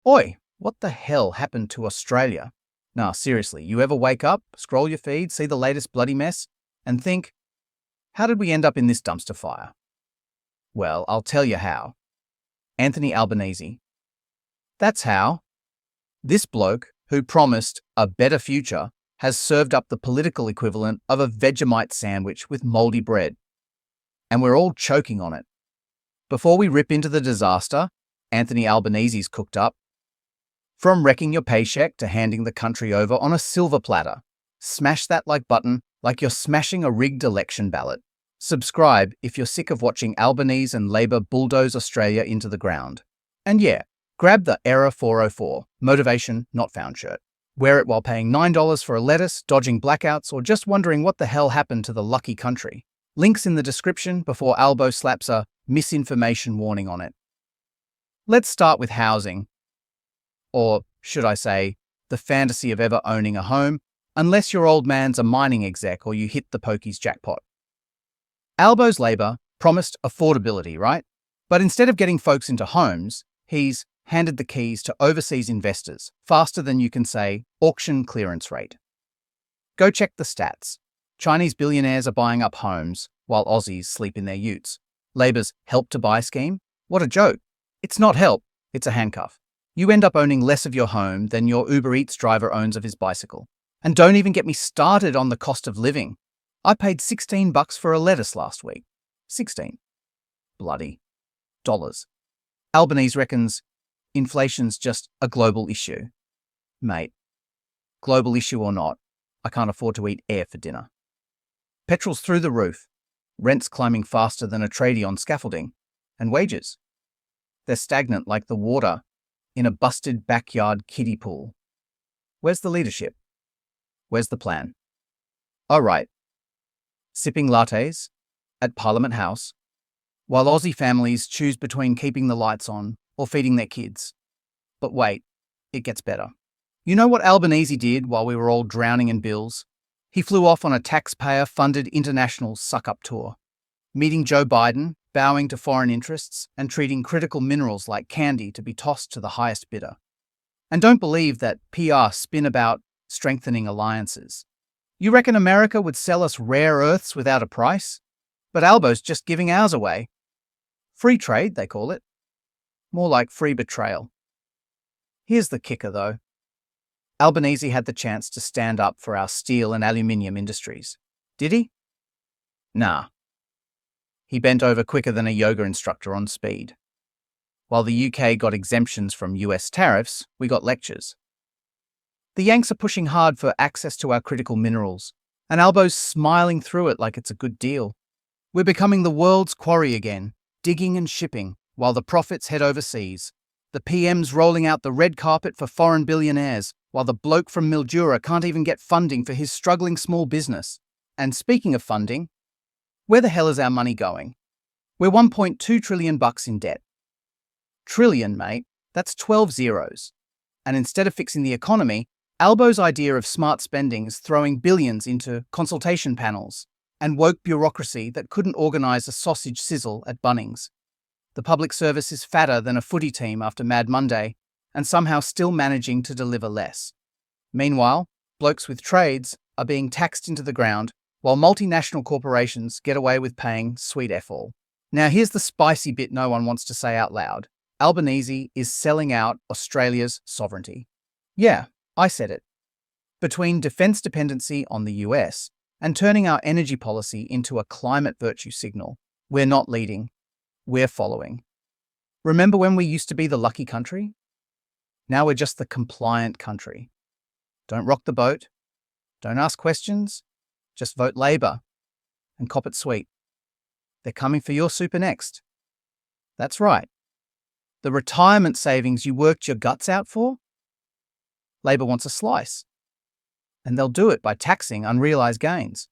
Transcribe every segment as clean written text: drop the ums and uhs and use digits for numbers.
Oi, what the hell happened to Australia? Nah, seriously, you ever wake up, scroll your feed, see the latest bloody mess, and think, how did we end up in this dumpster fire? Well, I'll tell you how. Anthony Albanese. That's how. This bloke, who promised a better future, has served up the political equivalent of a Vegemite sandwich with mouldy bread. And we're all choking on it. Before we rip into the disaster Anthony Albanese's cooked up, from wrecking your paycheck to handing the country over on a silver platter, smash that like button like you're smashing a rigged election ballot. Subscribe if you're sick of watching Albanese and Labor bulldoze Australia into the ground. And yeah, grab the Error 404 Motivation Not Found shirt. Wear it while paying $9 for a lettuce, dodging blackouts, or just wondering what the hell happened to the lucky country. Links in the description before Albo slaps a misinformation warning on it. Let's start with housing. Or, should I say, the fantasy of ever owning a home, unless your old man's a mining exec or you hit the pokies jackpot. Albo's Labor promised affordability, right? But instead of getting folks into homes, he's handed the keys to overseas investors faster than you can say auction clearance rate. Go check the stats. Chinese billionaires are buying up homes while Aussies sleep in their utes. Labor's Help to Buy scheme? What a joke. It's not help, it's a handcuff. You end up owning less of your home than your Uber Eats driver owns of his bicycle. And don't even get me started on the cost of living. I paid $16 for a lettuce last week. 16 bloody dollars. Albanese reckons inflation's just a global issue. Mate, global issue or not, I can't afford to eat air for dinner. Petrol's through the roof, rents climbing faster than a tradie on scaffolding, and wages. They're stagnant like the water in a busted backyard kiddie pool. Where's the leadership? Where's the plan? Oh, right. Sipping lattes at Parliament House, while Aussie families choose between keeping the lights on or feeding their kids. But wait, it gets better. You know what Albanese did while we were all drowning in bills? He flew off on a taxpayer-funded international suck-up tour, meeting Joe Biden, bowing to foreign interests, and treating critical minerals like candy to be tossed to the highest bidder. And don't believe that PR spin about strengthening alliances. You reckon America would sell us rare earths without a price? But Albo's just giving ours away. Free trade, they call it. More like free betrayal. Here's the kicker, though. Albanese had the chance to stand up for our steel and aluminium industries. Did he? Nah. He bent over quicker than a yoga instructor on speed. While the UK got exemptions from US tariffs, we got lectures. The Yanks are pushing hard for access to our critical minerals, and Albo's smiling through it like it's a good deal. We're becoming the world's quarry again, digging and shipping, while the profits head overseas. The PM's rolling out the red carpet for foreign billionaires, while the bloke from Mildura can't even get funding for his struggling small business. And speaking of funding, where the hell is our money going? We're $1.2 trillion in debt. Trillion, mate. That's 12 zeros. And instead of fixing the economy, Albo's idea of smart spending is throwing billions into consultation panels and woke bureaucracy that couldn't organise a sausage sizzle at Bunnings. The public service is fatter than a footy team after Mad Monday and somehow still managing to deliver less. Meanwhile, blokes with trades are being taxed into the ground while multinational corporations get away with paying sweet F-all. Now here's the spicy bit no one wants to say out loud. Albanese is selling out Australia's sovereignty. Yeah, I said it. Between defence dependency on the US and turning our energy policy into a climate virtue signal, we're not leading, we're following. Remember when we used to be the lucky country? Now we're just the compliant country. Don't rock the boat, don't ask questions, just vote Labor and cop it sweet. They're coming for your super next. That's right. The retirement savings you worked your guts out for? Labor wants a slice. And they'll do it by taxing unrealised gains.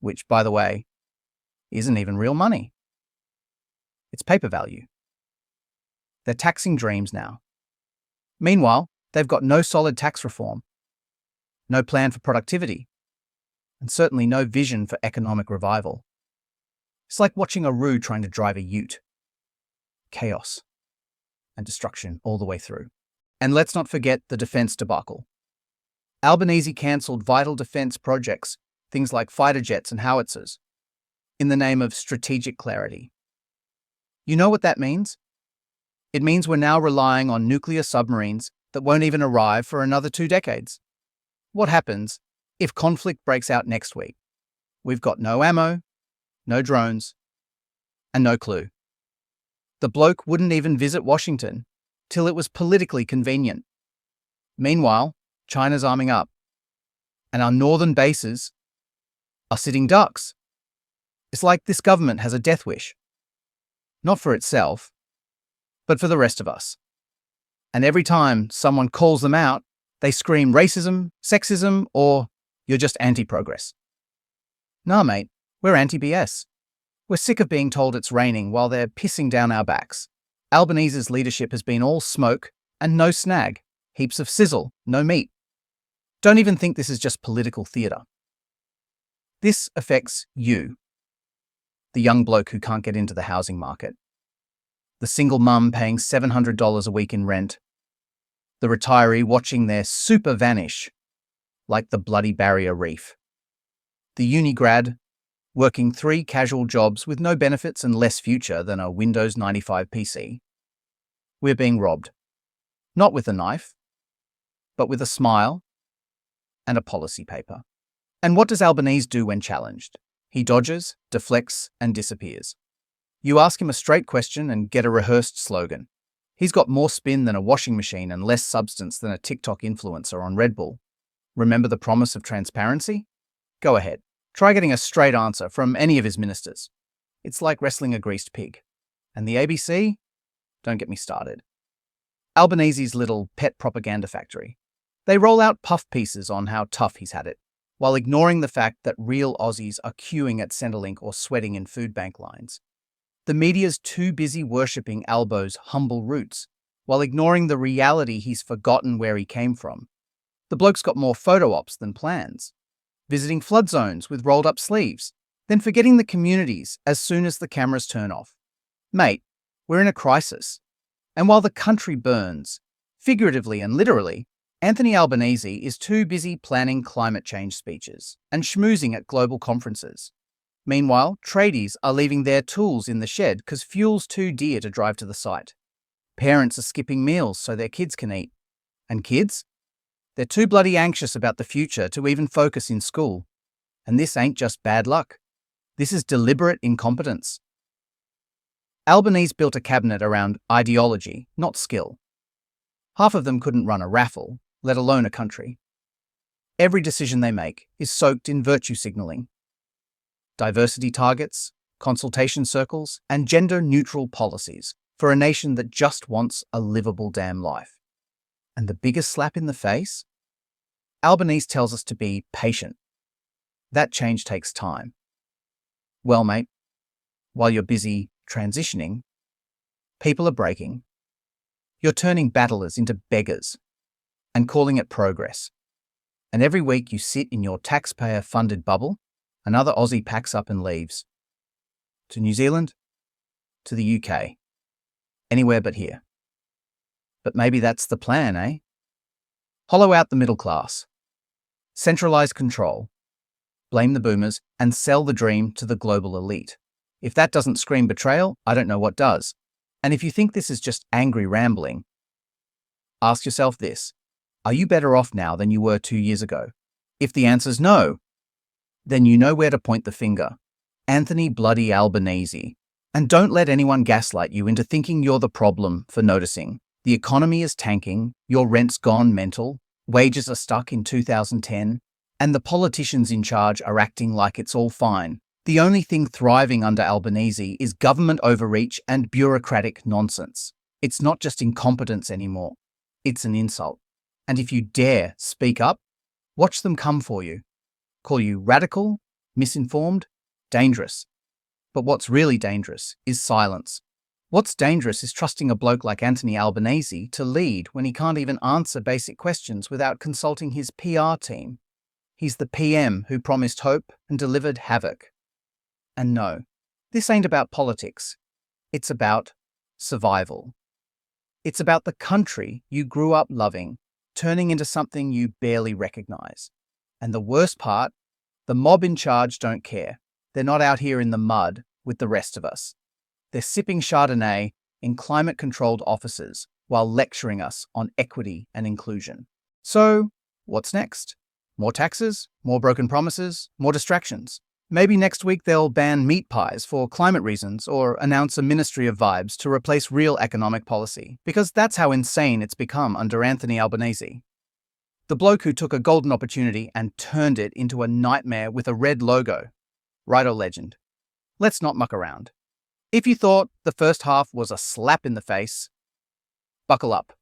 Which, by the way, isn't even real money. It's paper value. They're taxing dreams now. Meanwhile, they've got no solid tax reform, no plan for productivity, and certainly no vision for economic revival. It's like watching a roux trying to drive a ute. Chaos and destruction all the way through. And let's not forget the defense debacle. Albanese cancelled vital defense projects, things like fighter jets and howitzers, in the name of strategic clarity. You know what that means? It means we're now relying on nuclear submarines that won't even arrive for another 2 decades. What happens if conflict breaks out next week? We've got no ammo, no drones, and no clue. The bloke wouldn't even visit Washington till it was politically convenient. Meanwhile, China's arming up, and our northern bases are sitting ducks. It's like this government has a death wish. Not for itself, but for the rest of us. And every time someone calls them out, they scream racism, sexism, or you're just anti-progress. Nah, mate, we're anti-BS. We're sick of being told it's raining while they're pissing down our backs. Albanese's leadership has been all smoke and no snag, heaps of sizzle, no meat. Don't even think this is just political theatre. This affects you, the young bloke who can't get into the housing market, the single mum paying $700 a week in rent, the retiree watching their super vanish like the bloody barrier reef, the uni grad working 3 casual jobs with no benefits and less future than a Windows 95 PC. We're being robbed, not with a knife, but with a smile and a policy paper. And what does Albanese do when challenged? He dodges, deflects, and disappears. You ask him a straight question and get a rehearsed slogan. He's got more spin than a washing machine and less substance than a TikTok influencer on Red Bull. Remember the promise of transparency? Go ahead. Try getting a straight answer from any of his ministers. It's like wrestling a greased pig. And the ABC? Don't get me started. Albanese's little pet propaganda factory. They roll out puff pieces on how tough he's had it, while ignoring the fact that real Aussies are queuing at Centrelink or sweating in food bank lines. The media's too busy worshipping Albo's humble roots, while ignoring the reality he's forgotten where he came from. The bloke's got more photo ops than plans, visiting flood zones with rolled-up sleeves, then forgetting the communities as soon as the cameras turn off. Mate, we're in a crisis. And while the country burns, figuratively and literally, Anthony Albanese is too busy planning climate change speeches and schmoozing at global conferences. Meanwhile, tradies are leaving their tools in the shed because fuel's too dear to drive to the site. Parents are skipping meals so their kids can eat. And kids? They're too bloody anxious about the future to even focus in school. And this ain't just bad luck. This is deliberate incompetence. Albanese built a cabinet around ideology, not skill. Half of them couldn't run a raffle, let alone a country. Every decision they make is soaked in virtue signalling. Diversity targets, consultation circles, and gender-neutral policies for a nation that just wants a livable damn life. And the biggest slap in the face? Albanese tells us to be patient. That change takes time. Well, mate, while you're busy transitioning, people are breaking. You're turning battlers into beggars and calling it progress. And every week you sit in your taxpayer-funded bubble, another Aussie packs up and leaves. To New Zealand, to the UK, anywhere but here. But maybe that's the plan, eh? Hollow out the middle class. Centralise control. Blame the boomers and sell the dream to the global elite. If that doesn't scream betrayal, I don't know what does. And if you think this is just angry rambling, ask yourself this. Are you better off now than you were 2 years ago? If the answer's no, then you know where to point the finger. Anthony bloody Albanese. And don't let anyone gaslight you into thinking you're the problem for noticing. The economy is tanking, your rent's gone mental, wages are stuck in 2010, and the politicians in charge are acting like it's all fine. The only thing thriving under Albanese is government overreach and bureaucratic nonsense. It's not just incompetence anymore. It's an insult. And if you dare speak up, watch them come for you. Call you radical, misinformed, dangerous. But what's really dangerous is silence. What's dangerous is trusting a bloke like Anthony Albanese to lead when he can't even answer basic questions without consulting his PR team. He's the PM who promised hope and delivered havoc. And no, this ain't about politics. It's about survival. It's about the country you grew up loving, turning into something you barely recognize. And the worst part, the mob in charge don't care. They're not out here in the mud with the rest of us. They're sipping Chardonnay in climate-controlled offices while lecturing us on equity and inclusion. So, what's next? More taxes? More broken promises? More distractions? Maybe next week they'll ban meat pies for climate reasons or announce a ministry of vibes to replace real economic policy, because that's how insane it's become under Anthony Albanese. The bloke who took a golden opportunity and turned it into a nightmare with a red logo. Right or legend? Let's not muck around. If you thought the first half was a slap in the face, buckle up,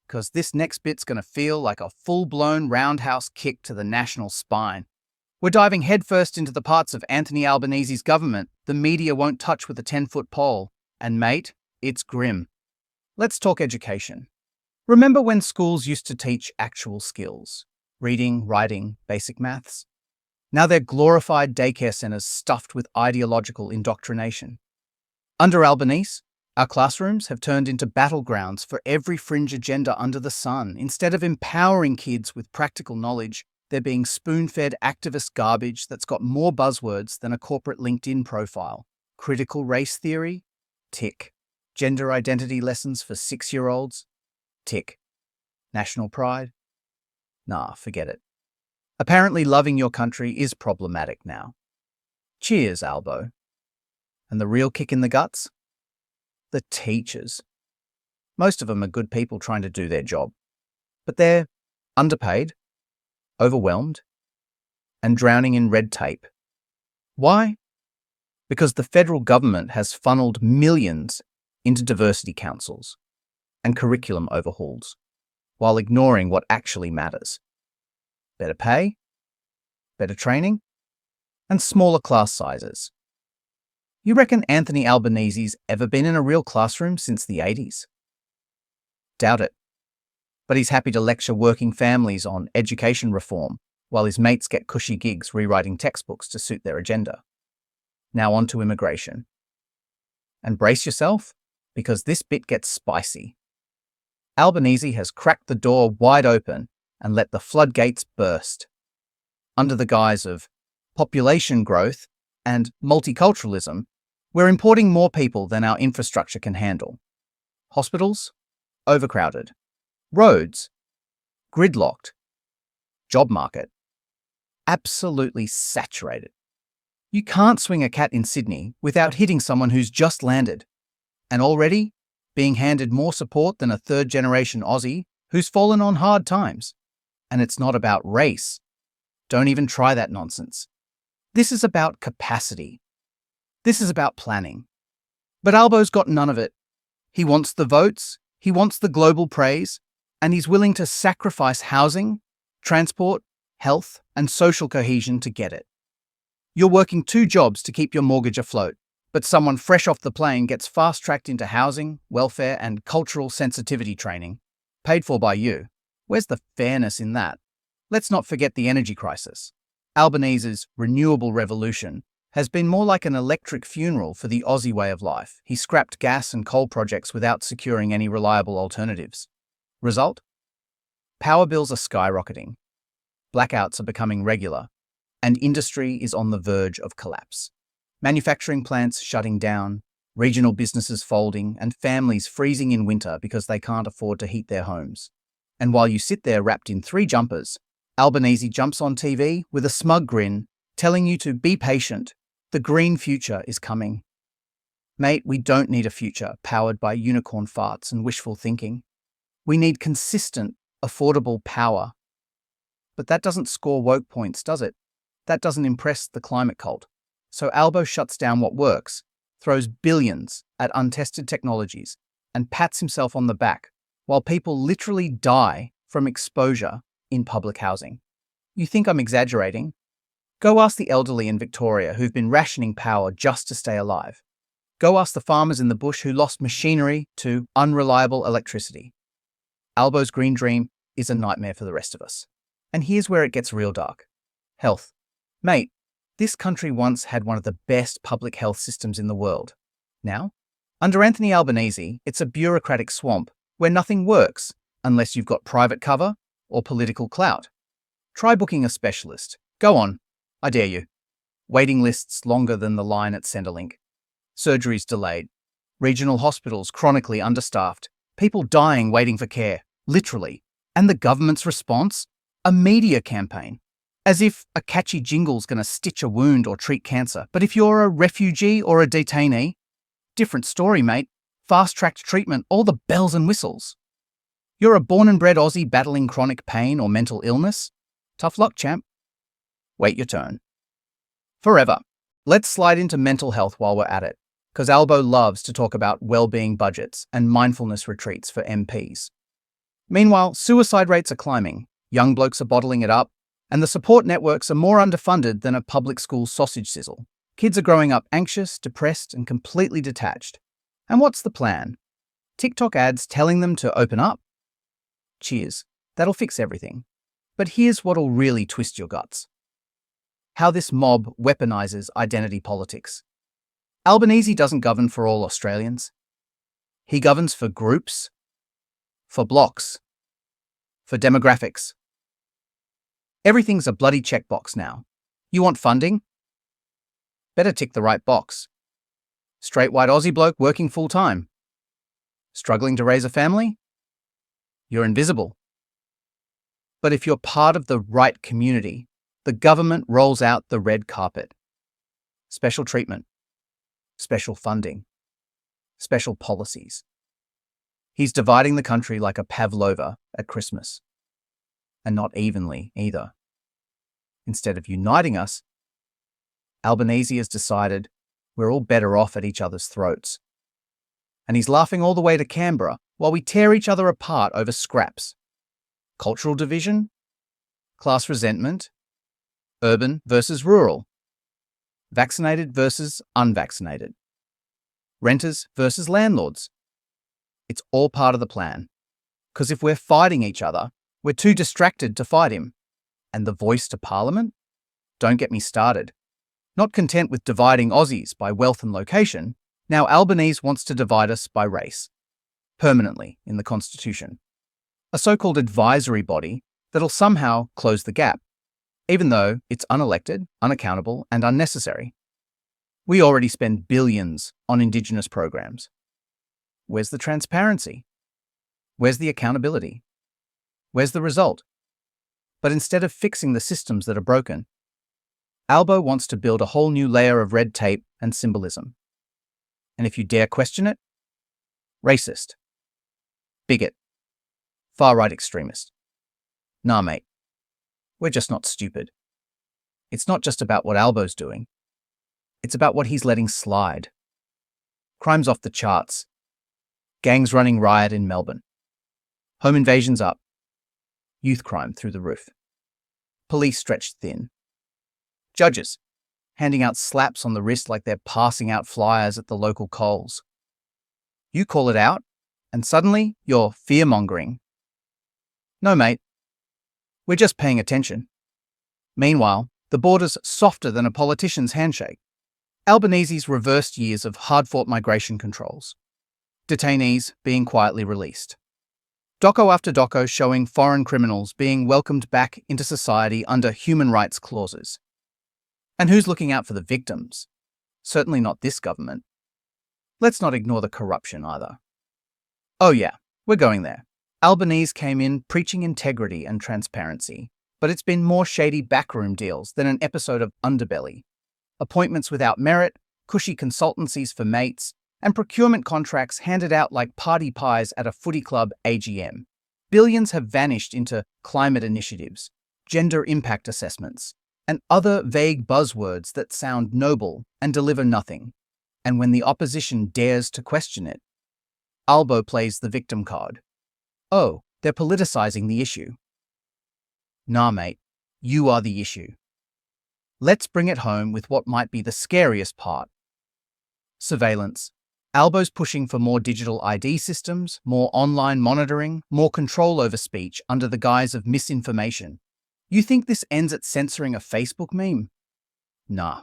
because this next bit's going to feel like a full-blown roundhouse kick to the national spine. We're diving headfirst into the parts of Anthony Albanese's government the media won't touch with a 10-foot pole. And mate, it's grim. Let's talk education. Remember when schools used to teach actual skills? Reading, writing, basic maths? Now they're glorified daycare centers stuffed with ideological indoctrination. Under Albanese, our classrooms have turned into battlegrounds for every fringe agenda under the sun. Instead of empowering kids with practical knowledge, they're being spoon-fed activist garbage that's got more buzzwords than a corporate LinkedIn profile. Critical race theory? Tick. Gender identity lessons for 6-year-olds? Tick. National pride? Nah, forget it. Apparently loving your country is problematic now. Cheers, Albo. And the real kick in the guts? The teachers. Most of them are good people trying to do their job. But they're underpaid, overwhelmed, and drowning in red tape. Why? Because the federal government has funneled millions into diversity councils and curriculum overhauls, while ignoring what actually matters. Better pay, better training, and smaller class sizes. You reckon Anthony Albanese's ever been in a real classroom since the 80s? Doubt it. But he's happy to lecture working families on education reform while his mates get cushy gigs rewriting textbooks to suit their agenda. Now on to immigration. And brace yourself, because this bit gets spicy. Albanese has cracked the door wide open and let the floodgates burst. Under the guise of population growth and multiculturalism, we're importing more people than our infrastructure can handle. Hospitals? Overcrowded. Roads? Gridlocked. Job market? Absolutely saturated. You can't swing a cat in Sydney without hitting someone who's just landed, and already being handed more support than a third-generation Aussie who's fallen on hard times. And it's not about race. Don't even try that nonsense. This is about capacity. This is about planning. But Albo's got none of it. He wants the votes, he wants the global praise, and he's willing to sacrifice housing, transport, health, and social cohesion to get it. You're working 2 jobs to keep your mortgage afloat, but someone fresh off the plane gets fast-tracked into housing, welfare, and cultural sensitivity training, paid for by you. Where's the fairness in that? Let's not forget the energy crisis. Albanese's renewable revolution has been more like an electric funeral for the Aussie way of life. He scrapped gas and coal projects without securing any reliable alternatives. Result? Power bills are skyrocketing. Blackouts are becoming regular, and industry is on the verge of collapse. Manufacturing plants shutting down, regional businesses folding, and families freezing in winter because they can't afford to heat their homes. And while you sit there wrapped in 3 jumpers, Albanese jumps on TV with a smug grin, telling you to be patient. The green future is coming. Mate, we don't need a future powered by unicorn farts and wishful thinking. We need consistent, affordable power. But that doesn't score woke points, does it? That doesn't impress the climate cult. So Albo shuts down what works, throws billions at untested technologies, and pats himself on the back, while people literally die from exposure in public housing. You think I'm exaggerating? Go ask the elderly in Victoria who've been rationing power just to stay alive. Go ask the farmers in the bush who lost machinery to unreliable electricity. Albo's green dream is a nightmare for the rest of us. And here's where it gets real dark. Health. Mate, this country once had one of the best public health systems in the world. Now, under Anthony Albanese, it's a bureaucratic swamp where nothing works unless you've got private cover or political clout. Try booking a specialist. Go on, I dare you. Waiting lists longer than the line at Centrelink. Surgeries delayed. Regional hospitals chronically understaffed. People dying waiting for care, literally. And the government's response? A media campaign. As if a catchy jingle's going to stitch a wound or treat cancer. But if you're a refugee or a detainee, different story, mate. Fast-tracked treatment, all the bells and whistles. You're a born and bred Aussie battling chronic pain or mental illness? Tough luck, champ. Wait your turn. Forever. Let's slide into mental health while we're at it, because Albo loves to talk about well-being budgets and mindfulness retreats for MPs. Meanwhile, suicide rates are climbing, young blokes are bottling it up, and the support networks are more underfunded than a public school sausage sizzle. Kids are growing up anxious, depressed, and completely detached. And what's the plan? TikTok ads telling them to open up? Cheers. That'll fix everything. But here's what'll really twist your guts. How this mob weaponizes identity politics. Albanese doesn't govern for all Australians. He governs for groups, for blocks, for demographics. Everything's a bloody checkbox now. You want funding? Better tick the right box. Straight white Aussie bloke working full-time. Struggling to raise a family? You're invisible. But if you're part of the right community, the government rolls out the red carpet. Special treatment, special funding, special policies. He's dividing the country like a pavlova at Christmas. And not evenly either. Instead of uniting us, Albanese has decided we're all better off at each other's throats. And he's laughing all the way to Canberra while we tear each other apart over scraps. Cultural division, class resentment, urban versus rural, vaccinated versus unvaccinated, renters versus landlords. It's all part of the plan. Because if we're fighting each other, we're too distracted to fight him. And the voice to Parliament? Don't get me started. Not content with dividing Aussies by wealth and location, now Albanese wants to divide us by race. Permanently in the Constitution. A so-called advisory body that'll somehow close the gap, even though it's unelected, unaccountable, and unnecessary. We already spend billions on Indigenous programs. Where's the transparency? Where's the accountability? Where's the result? But instead of fixing the systems that are broken, Albo wants to build a whole new layer of red tape and symbolism. And if you dare question it, racist, bigot, far-right extremist. Nah, mate. We're just not stupid. It's not just about what Albo's doing. It's about what he's letting slide. Crime's off the charts. Gangs running riot in Melbourne. Home invasions up. Youth crime through the roof. Police stretched thin. Judges handing out slaps on the wrist like they're passing out flyers at the local Coles. You call it out, and suddenly you're fear-mongering. No, mate. We're just paying attention. Meanwhile, the border's softer than a politician's handshake. Albanese's reversed years of hard-fought migration controls. Detainees being quietly released. Doco after doco showing foreign criminals being welcomed back into society under human rights clauses. And who's looking out for the victims? Certainly not this government. Let's not ignore the corruption either. Oh yeah, we're going there. Albanese came in preaching integrity and transparency, but it's been more shady backroom deals than an episode of Underbelly. Appointments without merit, cushy consultancies for mates, and procurement contracts handed out like party pies at a footy club AGM. Billions have vanished into climate initiatives, gender impact assessments, and other vague buzzwords that sound noble and deliver nothing. And when the opposition dares to question it, Albo plays the victim card. Oh, they're politicizing the issue. Nah, mate, you are the issue. Let's bring it home with what might be the scariest part. Surveillance. Albo's pushing for more digital ID systems, more online monitoring, more control over speech under the guise of misinformation. You think this ends at censoring a Facebook meme? Nah.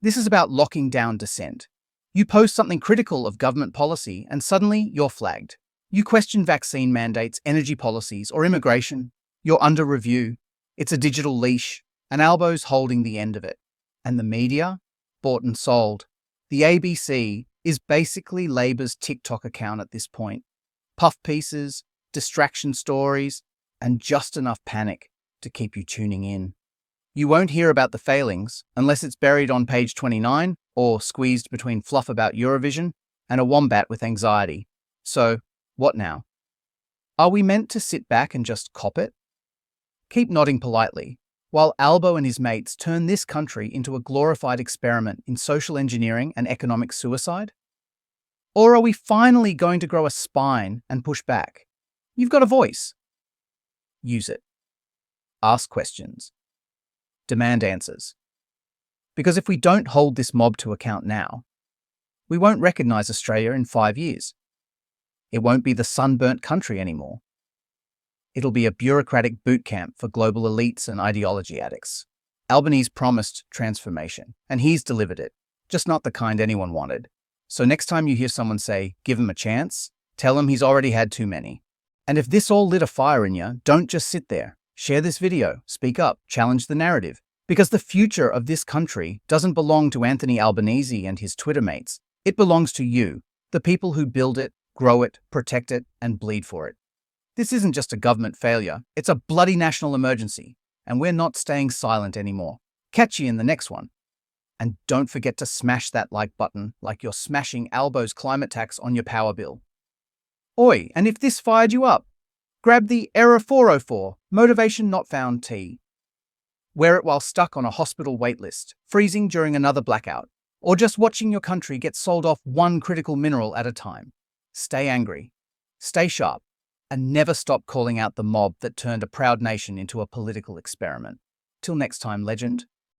This is about locking down dissent. You post something critical of government policy and suddenly you're flagged. You question vaccine mandates, energy policies, or immigration. You're under review. It's a digital leash, and Albo's holding the end of it. And the media? Bought and sold. The ABC is basically Labour's TikTok account at this point. Puff pieces, distraction stories, and just enough panic to keep you tuning in. You won't hear about the failings unless it's buried on page 29 or squeezed between fluff about Eurovision and a wombat with anxiety. So, what now? Are we meant to sit back and just cop it? Keep nodding politely, while Albo and his mates turn this country into a glorified experiment in social engineering and economic suicide? Or are we finally going to grow a spine and push back? You've got a voice. Use it. Ask questions. Demand answers. Because if we don't hold this mob to account now, we won't recognize Australia in 5 years. It won't be the sunburnt country anymore. It'll be a bureaucratic boot camp for global elites and ideology addicts. Albanese promised transformation, and he's delivered it, just not the kind anyone wanted. So next time you hear someone say, give him a chance, tell him he's already had too many. And if this all lit a fire in you, don't just sit there. Share this video, speak up, challenge the narrative. Because the future of this country doesn't belong to Anthony Albanese and his Twitter mates. It belongs to you, the people who build it, grow it, protect it, and bleed for it. This isn't just a government failure, it's a bloody national emergency, and we're not staying silent anymore. Catch you in the next one. And don't forget to smash that like button like you're smashing Albo's climate tax on your power bill. Oi, and if this fired you up, grab the Error 404 Motivation Not Found tea. Wear it while stuck on a hospital waitlist, freezing during another blackout, or just watching your country get sold off one critical mineral at a time. Stay angry, stay sharp, and never stop calling out the mob that turned a proud nation into a political experiment. Till next time, legend.